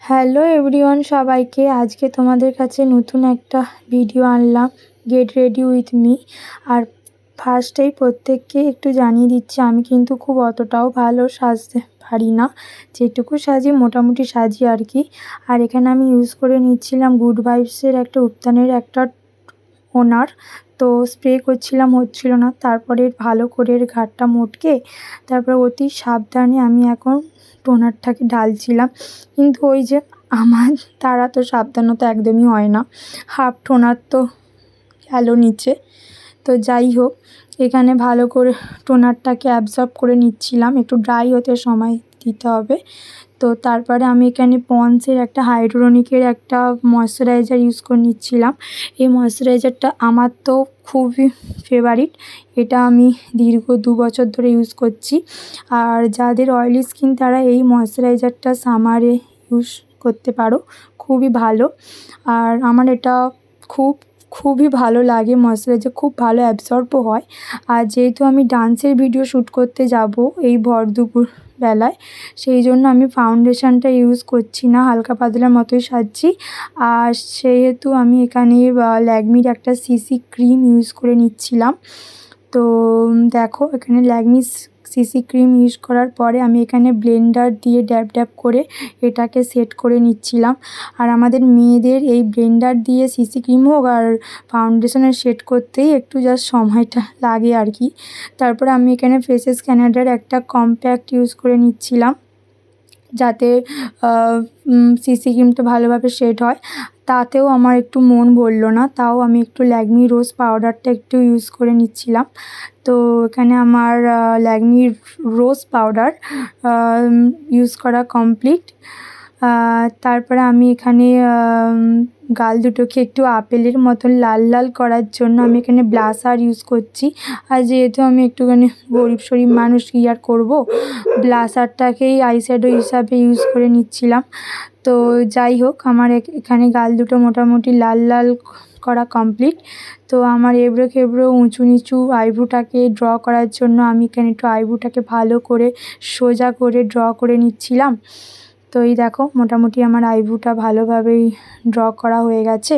Hello everyone, সবাইকে আজকে তোমাদের কাছে নতুন একটা ভিডিও আনলাম, গেট রেডি উইথ মি। আর ফার্স্টেই প্রত্যেককে একটু জানিয়ে দিচ্ছি, আমি কিন্তু খুব অতটাও ভালো সাজতে পারি না, যেটুকু সাজি মোটামুটি সাজি আর কি। আর এখানে আমি ইউজ করে নিচ্ছিলাম গুড ভাইবসের একটা উত্থানের একটা ওনার। তো স্প্রে করছিলাম, হচ্ছিল না, তারপরে ভালো করে ঘাটটা মোটকে তারপর অতি সাবধানে আমি এখন টোনারটাকে ঢালছিলাম। কিন্তু ওই যে আমার দ্বারা তো সাবধানতা একদমই হয় না, হাফ টোনার তো গেল নিচে। তো যাই হোক, এখানে ভালো করে টোনারটাকে অ্যাবজর্ব করে নিচ্ছিলাম, একটু ড্রাই হতে সময় দিতে হবে। তো তারপরে আমি এখানে পন্ডসের একটা হাইড্রোনিকের একটা ময়শ্চারাইজার ইউজ করে নিচ্ছিলাম। এই ময়শ্চারাইজারটা আমার তো খুবই ফেভারিট, এটা আমি দীর্ঘ 2 বছর ধরে ইউজ করছি। আর যাদের অয়েলি স্কিন তারা এই ময়শ্চারাইজারটা সামারে ইউজ করতে পারো, খুবই ভালো। আর আমার এটা খুবই ভালো লাগে, ময়শ্চারাইজার খুব ভালো অ্যাবজর্বও হয়। আর যেহেতু আমি ডান্সের ভিডিও শ্যুট করতে যাব এই ভর দুপুর বেলায়, সেই জন্য আমি ফাউন্ডেশনটা ইউজ করছি না, হালকা পাতলার মতোই সাজছি। আর সেহেতু আমি এখানে ল্যাকমির একটা সিসি ক্রিম ইউজ করে নিচ্ছিলাম। তো দেখো, এখানে ল্যাকমি সিসি ক্রিম ইউজ করার পরে আমি এখানে ব্লেন্ডার দিয়ে ড্যাব ড্যাব করে এটাকে সেট করে নিচ্ছিলাম। আর আমাদের মেয়েদের এই ব্লেন্ডার দিয়ে সিসি ক্রিম হোক আর ফাউন্ডেশনের শেড করতেই একটু জাস্ট সময়টা লাগে আর কি। তারপরে আমি এখানে ফেসেস ক্যানাডার একটা কম্প্যাক্ট ইউজ করে নিচ্ছিলাম, যাতে সিসি ক্রিমটা ভালোভাবে শেড হয়। তাতেও আমার একটু মন ভরল না, তাও আমি একটু ল্যাকমি রোজ পাউডারটা একটু ইউজ করে নিচ্ছিলাম। তো এখানে আমার ল্যাকমি রোজ পাউডার ইউজ করা কমপ্লিট। তারপরে আমি এখানে গাল দুটোকে একটু আপেলের মতন লাল লাল করার জন্য আমি এখানে ব্লাশার ইউজ করছি। আর যেহেতু আমি একটুখানি গরিব শরীব মানুষ, কী আর করবো, ব্লাশারটাকেই আইশ্যাডো হিসাবে ইউজ করে নিচ্ছিলাম। তো যাই হোক, আমার এখানে গাল দুটো মোটামুটি লাল লাল করা কমপ্লিট। তো আমার এবড়ো খেবড়ো উঁচু নিচু আইব্রোটাকে ড্র করার জন্য আমি এখানে একটু আইব্রোটাকে ভালো করে সোজা করে ড্র করে নিচ্ছিলাম। তো এই দেখো, মোটামুটি আমার আইব্রোটা ভালোভাবেই ড্র করা হয়ে গেছে।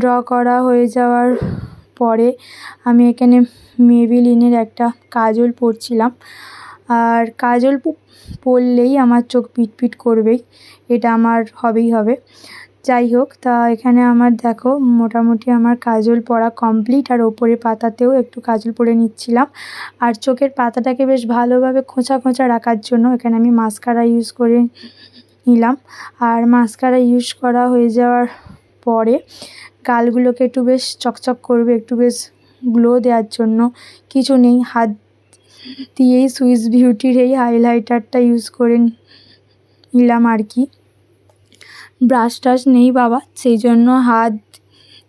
ড্র করা হয়ে যাওয়ার পরে আমি এখানে মেবিলিনের একটা কাজল পরছিলাম। আর কাজল পরলেই আমার চোখ পিটপিট করবেই, এটা আমার হবেই হবে। যাই হোক, তা এখানে আমার দেখো মোটামুটি আমার কাজল পরা কমপ্লিট। আর ওপরের পাতাতেও একটু কাজল পরে নিচ্ছিলাম। আর চোখের পাতাটাকে বেশ ভালোভাবে খোঁচা খোঁচা রাখার জন্য এখানে আমি মাস্কারা ইউজ করে নিলাম। আর মাস্কারা ইউজ করা হয়ে যাওয়ার পরে গালগুলোকে একটু বেশ চকচক করবে, একটু বেশ গ্লো দেওয়ার জন্য কিছু নেই, হাত দিয়েই সুইস বিউটির এই হাইলাইটারটা ইউজ করে নিলাম আর কি। ব্রাশ টাশ নেই বাবা, সেই জন্য হাত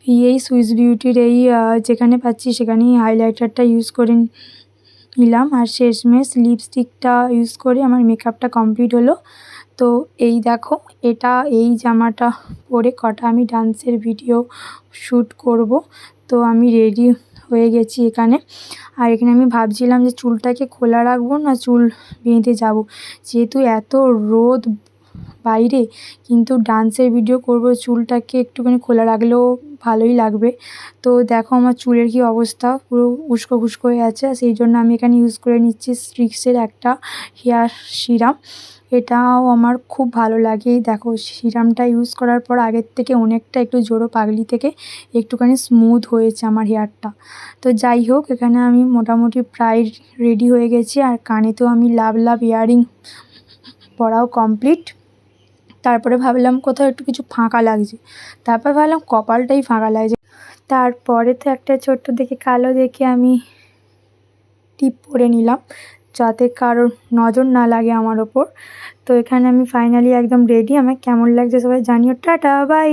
দিয়েই সুইস বিউটির এই যেখানে পাচ্ছি সেখানেই হাইলাইটারটা ইউজ করে নিলাম। আর শেষমেশ লিপস্টিকটা ইউজ করে আমার মেকআপটা কমপ্লিট হলো। তো এই দেখো, এই জামাটা পরে কটা আমি ডান্সের ভিডিও শ্যুট করব। তো আমি রেডি হয়ে গেছি এখানে। আর এখানে আমি ভাবছিলাম যে চুলটাকে খোলা রাখবো না চুল বেঁধে যাব, যেহেতু এত রোদ বাইরে, কিন্তু ডান্সের ভিডিও করব, চুলটাকে একটুখানি খোলা রাখলেও ভালোই লাগবে। তো দেখো আমার চুলের কি অবস্থা, পুরো উস্কো খুস্কো হয়ে আছে। সেই জন্য আমি এখানে ইউজ করে নিচ্ছি স্ট্রিক্সের একটা হেয়ার সিরাম, এটাও আমার খুব ভালো লাগে। দেখো সিরামটা ইউজ করার পর আগের থেকে অনেকটা একটু জোড়ো পাগলি থেকে একটুখানি স্মুথ হয়েছে আমার হেয়ারটা। তো যাই হোক, এখানে আমি মোটামুটি প্রায় রেডি হয়ে গেছি। আর কানেতেও আমি লাভ লাভ ইয়াররিং পরাও কমপ্লিট। তারপরে ভাবলাম কোথাও একটু কিছু ফাঁকা লাগছে, তারপর ভাবলাম কপালটাই ফাঁকা লাগছে। তারপরে তো একটা ছোট্ট দেখে কালো দেখে আমি টিপ পরে নিলাম, যাতে কারোর নজর না লাগে আমার ওপর। তো এখানে আমি ফাইনালি একদম রেডি। আমার কেমন লাগছে সবাই জানিও। Tata, by.